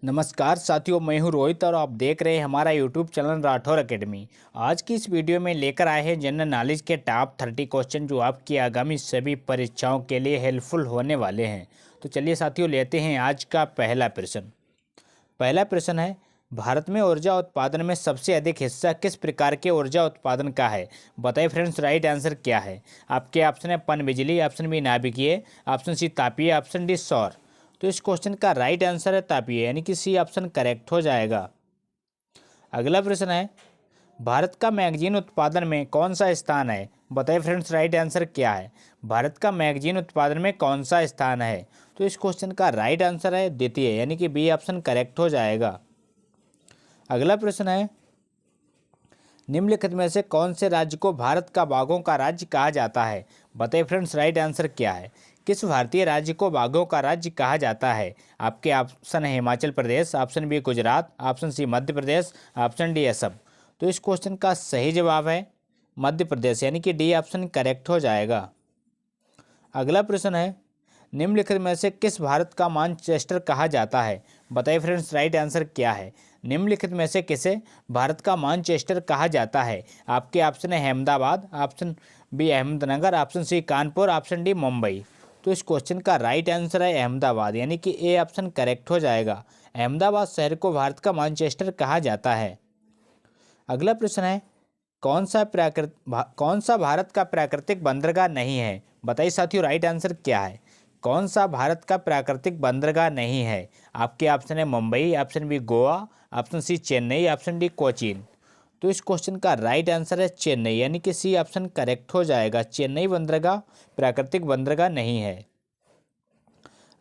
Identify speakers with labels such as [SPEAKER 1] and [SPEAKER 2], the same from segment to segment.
[SPEAKER 1] नमस्कार साथियों, मैं हूं रोहित और आप देख रहे हैं हमारा यूट्यूब चैनल राठौर एकेडमी। आज की इस वीडियो में लेकर आए हैं जनरल नॉलेज के टॉप 30 क्वेश्चन जो आपकी आगामी सभी परीक्षाओं के लिए हेल्पफुल होने वाले हैं। तो चलिए साथियों, लेते हैं आज का पहला प्रश्न। पहला प्रश्न है, भारत में ऊर्जा उत्पादन में सबसे अधिक हिस्सा किस प्रकार के ऊर्जा उत्पादन का है? बताइए फ्रेंड्स, राइट आंसर क्या है? आपके ऑप्शन है पनबिजली, ऑप्शन बी नाभिकीय, ऑप्शन सी तापीय, ऑप्शन डी सौर। तो इस क्वेश्चन का राइट आंसर है तापीय, यानी कि सी ऑप्शन करेक्ट हो जाएगा। अगला प्रश्न है, भारत का मैगजीन उत्पादन में कौन सा स्थान है? बताइए फ्रेंड्स, राइट आंसर क्या है? भारत का मैगजीन उत्पादन में कौन सा स्थान है? तो इस क्वेश्चन का राइट आंसर है द्वितीय, यानी कि बी ऑप्शन करेक्ट हो जाएगा। अगला प्रश्न है, निम्नलिखित में से कौन से राज्य को भारत का बाघों का राज्य कहा जाता है? बताइए फ्रेंड्स, राइट आंसर क्या है? किस भारतीय राज्य को बाघों का राज्य कहा जाता है? आपके ऑप्शन है Himachal Pradesh, option B Gujarat, option C Madhya Pradesh, option D Assam. तो इस क्वेश्चन का सही जवाब है मध्य प्रदेश, यानी कि डी ऑप्शन करेक्ट हो जाएगा। अगला प्रश्न है, निम्नलिखित में से किस भारत का मानचेस्टर कहा जाता है? बताइए फ्रेंड्स, राइट आंसर क्या है? निम्नलिखित में से किसे भारत का मानचेस्टर कहा जाता है? आपके ऑप्शन है Ahmedabad, option B Ahmednagar, option C Kanpur, option D Mumbai. तो इस क्वेश्चन का राइट आंसर है अहमदाबाद, यानी कि ए ऑप्शन करेक्ट हो जाएगा। अहमदाबाद शहर को भारत का मानचेस्टर कहा जाता है। अगला प्रश्न है, कौन सा भारत का प्राकृतिक बंदरगाह नहीं है? बताइए साथियों, राइट आंसर क्या है? कौन सा भारत का प्राकृतिक बंदरगाह नहीं है? आपके ऑप्शन है Mumbai, option B Goa, option C Chennai, option D Cochin. तो इस क्वेश्चन का राइट आंसर है चेन्नई, यानी कि सी ऑप्शन करेक्ट हो जाएगा। चेन्नई बंदरगाह प्राकृतिक बंदरगाह नहीं है।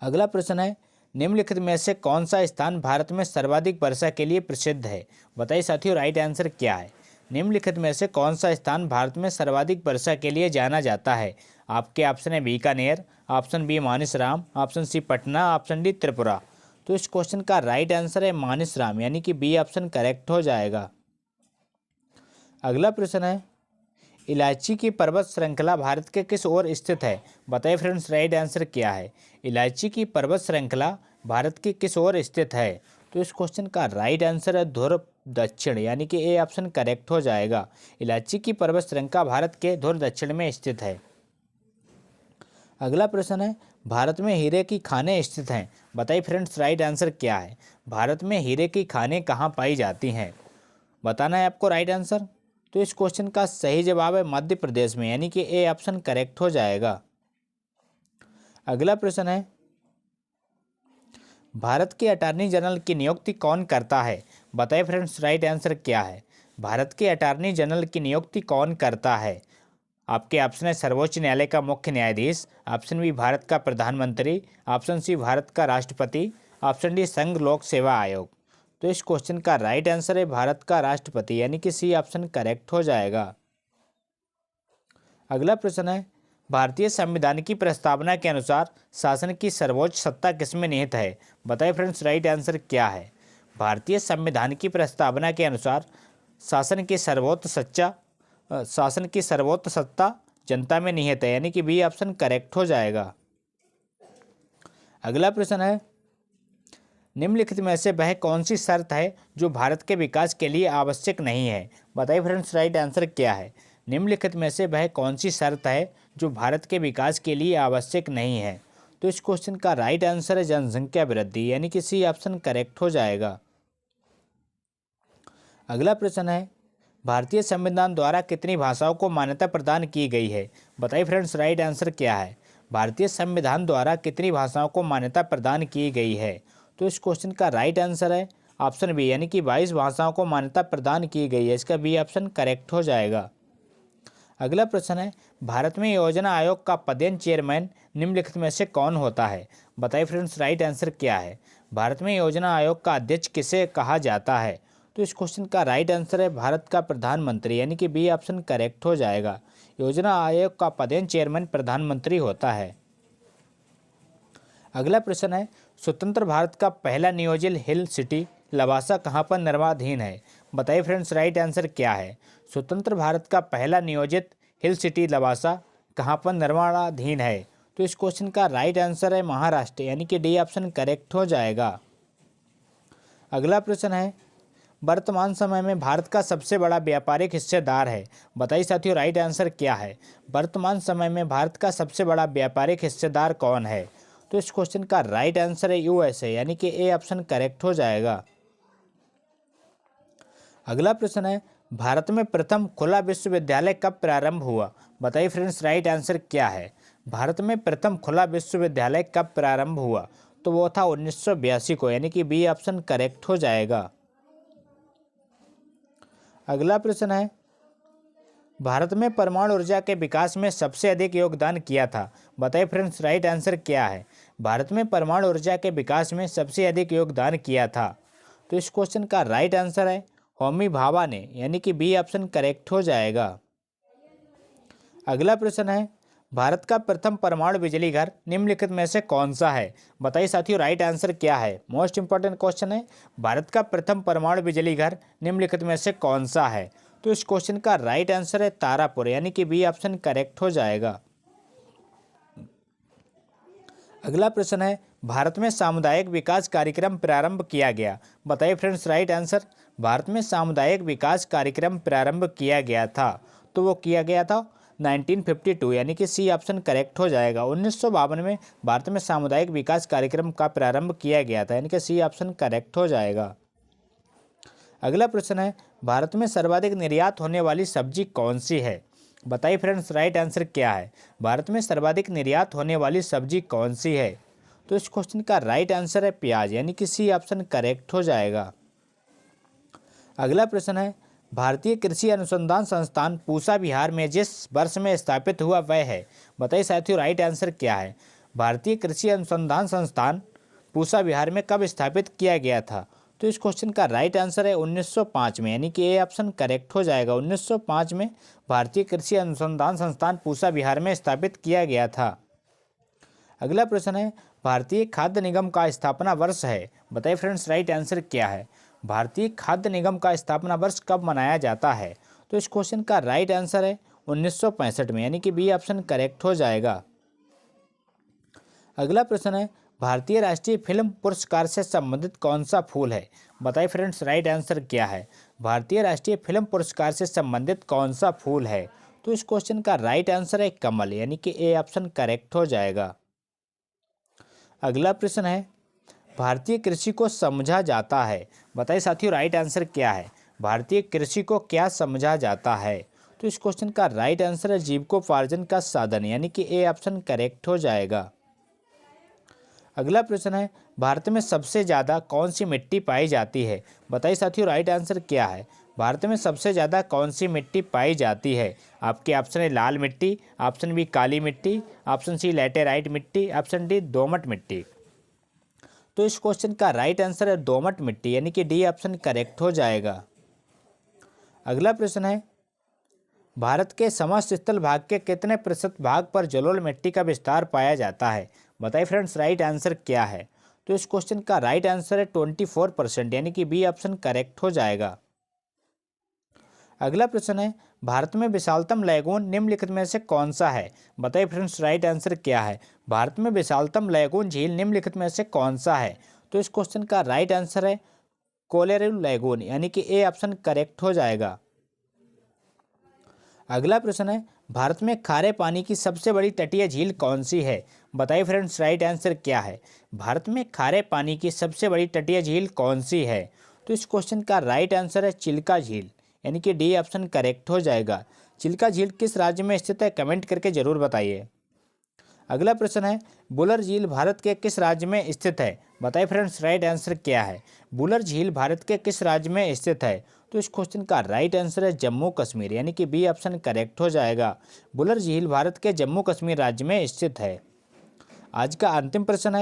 [SPEAKER 1] अगला प्रश्न है, निम्नलिखित में से कौन सा स्थान भारत में सर्वाधिक वर्षा के लिए प्रसिद्ध है? बताइए साथियों, राइट आंसर क्या है? निम्नलिखित में से कौन सा स्थान भारत में सर्वाधिक वर्षा के लिए जाना जाता है? आपके ऑप्शन है Bikaner, option B Mansaram, option C Patna, option D Tripura. तो इस क्वेश्चन का राइट आंसर है मानसराम, यानी कि बी ऑप्शन करेक्ट हो जाएगा। अगला प्रश्न है, इलायची की पर्वत श्रृंखला भारत के किस ओर स्थित है? बताइए फ्रेंड्स, राइट आंसर क्या है? इलायची की पर्वत श्रृंखला भारत की किस ओर स्थित है? तो इस क्वेश्चन का राइट आंसर है ध्रुव दक्षिण, यानी कि ए ऑप्शन करेक्ट हो जाएगा। इलायची की पर्वत श्रृंखला भारत के ध्रुव दक्षिण में स्थित है। अगला प्रश्न है, भारत में हीरे की खानें स्थित हैं। बताइए फ्रेंड्स, राइट आंसर क्या है? भारत में हीरे की खानें कहाँ पाई जाती हैं? बताना है आपको राइट आंसर। तो इस क्वेश्चन का सही जवाब है मध्य प्रदेश में, यानी कि ए ऑप्शन करेक्ट हो जाएगा। अगला प्रश्न है, भारत के अटॉर्नी जनरल की नियुक्ति कौन करता है? बताइए फ्रेंड्स, राइट आंसर क्या है? भारत के अटॉर्नी जनरल की नियुक्ति कौन करता है? आपके ऑप्शन है सर्वोच्च न्यायालय का मुख्य न्यायाधीश, ऑप्शन बी भारत का प्रधानमंत्री, ऑप्शन सी भारत का राष्ट्रपति, ऑप्शन डी संघ लोक सेवा आयोग। तो इस क्वेश्चन का राइट आंसर है भारत का राष्ट्रपति, यानी कि सी ऑप्शन करेक्ट हो जाएगा। अगला प्रश्न है, भारतीय संविधान की प्रस्तावना के अनुसार शासन की सर्वोच्च सत्ता किसमें निहित है? बताइए फ्रेंड्स, राइट आंसर क्या है? भारतीय संविधान की प्रस्तावना के अनुसार शासन की सर्वोच्च सत्ता जनता में निहित है, यानी कि बी ऑप्शन करेक्ट हो जाएगा। अगला प्रश्न है, निम्नलिखित में से वह कौन सी शर्त है जो भारत के विकास के लिए आवश्यक नहीं है? बताइए फ्रेंड्स, राइट आंसर क्या है? निम्नलिखित में से वह कौन सी शर्त है जो भारत के विकास के लिए आवश्यक नहीं है? तो इस क्वेश्चन का राइट आंसर है जनसंख्या वृद्धि, यानी कि सी ऑप्शन करेक्ट हो जाएगा। अगला प्रश्न है, भारतीय संविधान द्वारा कितनी भाषाओं को मान्यता प्रदान की गई है? बताइए फ्रेंड्स, राइट आंसर क्या है? भारतीय संविधान द्वारा कितनी भाषाओं को मान्यता प्रदान की गई है? तो इस क्वेश्चन का राइट आंसर है ऑप्शन बी, यानी कि 22 भाषाओं को मान्यता प्रदान की गई है। इसका बी ऑप्शन करेक्ट हो जाएगा। अगला प्रश्न है, भारत में योजना आयोग का पदेन चेयरमैन निम्नलिखित में से कौन होता है? बताइए फ्रेंड्स, राइट आंसर क्या है? भारत में योजना आयोग का अध्यक्ष किसे कहा जाता है? तो इस क्वेश्चन का राइट आंसर है भारत का प्रधानमंत्री, यानी कि बी ऑप्शन करेक्ट हो जाएगा। योजना आयोग का पदेन चेयरमैन प्रधानमंत्री होता है। अगला प्रश्न है, स्वतंत्र भारत का पहला नियोजित हिल सिटी लवासा कहाँ पर निर्माणाधीन है? बताइए फ्रेंड्स, राइट आंसर क्या है? स्वतंत्र भारत का पहला नियोजित हिल सिटी लवासा कहाँ पर निर्माणाधीन है? तो इस क्वेश्चन का राइट आंसर है महाराष्ट्र, यानी कि डी ऑप्शन करेक्ट हो जाएगा। अगला प्रश्न है, वर्तमान समय में भारत का सबसे बड़ा व्यापारिक हिस्सेदार है। बताइए साथियों राइट आंसर क्या है। वर्तमान समय में भारत का सबसे बड़ा व्यापारिक हिस्सेदार कौन है। तो इस क्वेश्चन का राइट आंसर है यूएसए, यानी कि ए ऑप्शन करेक्ट हो जाएगा। अगला प्रश्न है, भारत में प्रथम खुला विश्वविद्यालय कब प्रारंभ हुआ। बताइए फ्रेंड्स राइट आंसर क्या है। भारत में प्रथम खुला विश्वविद्यालय कब प्रारंभ हुआ। तो वो था 1982 को, यानी कि बी ऑप्शन करेक्ट हो जाएगा। अगला प्रश्न है, भारत में परमाणु ऊर्जा के विकास में सबसे अधिक योगदान किया था। बताइए फ्रेंड्स राइट आंसर क्या है। भारत में परमाणु ऊर्जा के विकास में सबसे अधिक योगदान किया था। तो इस क्वेश्चन का राइट आंसर है होमी भाभा ने, यानी कि बी ऑप्शन करेक्ट हो जाएगा। अगला प्रश्न है, भारत का प्रथम परमाणु बिजली घर निम्नलिखित में से कौन सा है। बताइए साथियों राइट आंसर क्या है। मोस्ट इंपॉर्टेंट क्वेश्चन है, भारत का प्रथम परमाणु बिजली घर निम्नलिखित में से कौन सा है। तो इस क्वेश्चन का राइट आंसर है तारापुर, यानी कि बी ऑप्शन करेक्ट हो जाएगा। अगला प्रश्न है, भारत में सामुदायिक विकास कार्यक्रम प्रारंभ किया गया। बताइए फ्रेंड्स राइट आंसर। भारत में सामुदायिक विकास कार्यक्रम प्रारंभ किया गया था। तो वो किया गया था 1952, यानी कि सी ऑप्शन करेक्ट हो जाएगा। 1952 में भारत में सामुदायिक विकास कार्यक्रम का प्रारंभ किया गया था, यानी कि सी ऑप्शन करेक्ट हो जाएगा। अगला प्रश्न है, भारत में सर्वाधिक निर्यात होने वाली सब्जी कौन सी है। बताइए फ्रेंड्स राइट आंसर क्या है। भारत में सर्वाधिक निर्यात होने वाली सब्जी कौन सी है। तो इस क्वेश्चन का राइट आंसर है प्याज, यानी कि सी ऑप्शन करेक्ट हो जाएगा। अगला प्रश्न है, भारतीय कृषि अनुसंधान संस्थान पूसा बिहार में जिस वर्ष में स्थापित हुआ वह है। बताइए साथियों राइट आंसर क्या है। भारतीय कृषि अनुसंधान संस्थान पूसा बिहार में कब स्थापित किया गया था। तो इस क्वेश्चन का राइट आंसर है 1905 में, यानी कि ए ऑप्शन करेक्ट हो जाएगा। 1905 में भारतीय कृषि अनुसंधान संस्थान पूसा बिहार में स्थापित किया गया था। अगला प्रश्न है, भारतीय खाद्य निगम का स्थापना वर्ष है। बताइए फ्रेंड्स राइट आंसर क्या है। भारतीय खाद्य निगम का स्थापना वर्ष कब मनाया जाता है। तो इस क्वेश्चन का राइट आंसर है 1965 में, यानी कि बी ऑप्शन करेक्ट हो जाएगा। अगला प्रश्न है, भारतीय राष्ट्रीय फिल्म पुरस्कार से संबंधित कौन सा फूल है। बताइए फ्रेंड्स राइट आंसर क्या है। भारतीय राष्ट्रीय फिल्म पुरस्कार से संबंधित कौन सा फूल है। तो इस क्वेश्चन का राइट आंसर है कमल, यानी कि ए ऑप्शन करेक्ट हो जाएगा। अगला प्रश्न है, भारतीय कृषि को समझा जाता है। बताइए साथियों राइट आंसर क्या है। भारतीय कृषि को क्या समझा जाता है। तो इस क्वेश्चन का राइट आंसर है जीविकोपार्जन का साधन, यानी कि ए ऑप्शन करेक्ट हो जाएगा। अगला प्रश्न है, भारत में सबसे ज़्यादा कौन सी मिट्टी पाई जाती है। बताइए साथियों राइट आंसर क्या है। भारत में सबसे ज़्यादा कौन सी मिट्टी पाई जाती है। आपके ऑप्शन है लाल मिट्टी, ऑप्शन बी काली मिट्टी, ऑप्शन सी लैटेराइट मिट्टी, ऑप्शन डी दोमट मिट्टी। तो इस क्वेश्चन का राइट आंसर है दोमट मिट्टी, यानी कि डी ऑप्शन करेक्ट हो जाएगा। अगला प्रश्न है, भारत के समस्त स्थल भाग के कितने प्रतिशत भाग पर जलोढ़ मिट्टी का विस्तार पाया जाता है। बताइए फ्रेंड्स राइट आंसर क्या है। तो इस क्वेश्चन का राइट आंसर है 24%, यानी कि बी ऑप्शन करेक्ट हो जाएगा। अगला प्रश्न है, भारत में विशालतम लैगून निम्नलिखित में से कौन सा है। बताइए फ्रेंड्स राइट आंसर क्या है। भारत में विशालतम लैगून झील निम्नलिखित में से कौन सा है। तो इस क्वेश्चन का राइट आंसर है कोलेरू लैगून, यानी कि ए ऑप्शन करेक्ट हो जाएगा। अगला प्रश्न है, भारत में खारे पानी की सबसे बड़ी तटीय झील कौन सी है। बताइए फ्रेंड्स राइट आंसर क्या है। भारत में खारे पानी की सबसे बड़ी तटीय झील कौन सी है। तो इस क्वेश्चन का राइट आंसर है चिल्का झील, यानी कि डी ऑप्शन करेक्ट हो जाएगा। चिल्का झील किस राज्य में स्थित है, कमेंट करके जरूर बताइए। अगला प्रश्न है, बुलर झील भारत के किस राज्य में स्थित है। बताइए फ्रेंड्स राइट आंसर क्या है। बुलर झील भारत के किस राज्य में स्थित है। तो इस क्वेश्चन का राइट आंसर है जम्मू कश्मीर, यानी कि बी ऑप्शन करेक्ट हो जाएगा। बुलर झील भारत के जम्मू कश्मीर राज्य में स्थित है। आज का अंतिम प्रश्न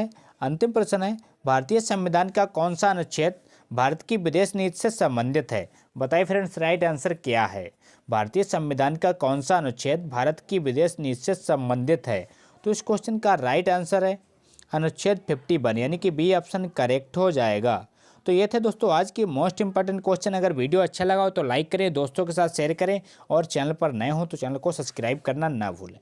[SPEAKER 1] है, भारतीय संविधान का कौन सा अनुच्छेद भारत की विदेश नीति से संबंधित है। बताइए फ्रेंड्स राइट आंसर क्या है। भारतीय संविधान का कौन सा अनुच्छेद भारत की विदेश नीति से संबंधित है। तो इस क्वेश्चन का राइट आंसर है अनुच्छेद 51, यानी कि बी ऑप्शन करेक्ट हो जाएगा। तो ये थे दोस्तों आज की मोस्ट इंपॉर्टेंट क्वेश्चन। अगर वीडियो अच्छा लगा हो तो लाइक करें, दोस्तों के साथ शेयर करें और चैनल पर नए हो तो चैनल को सब्सक्राइब करना ना भूलें।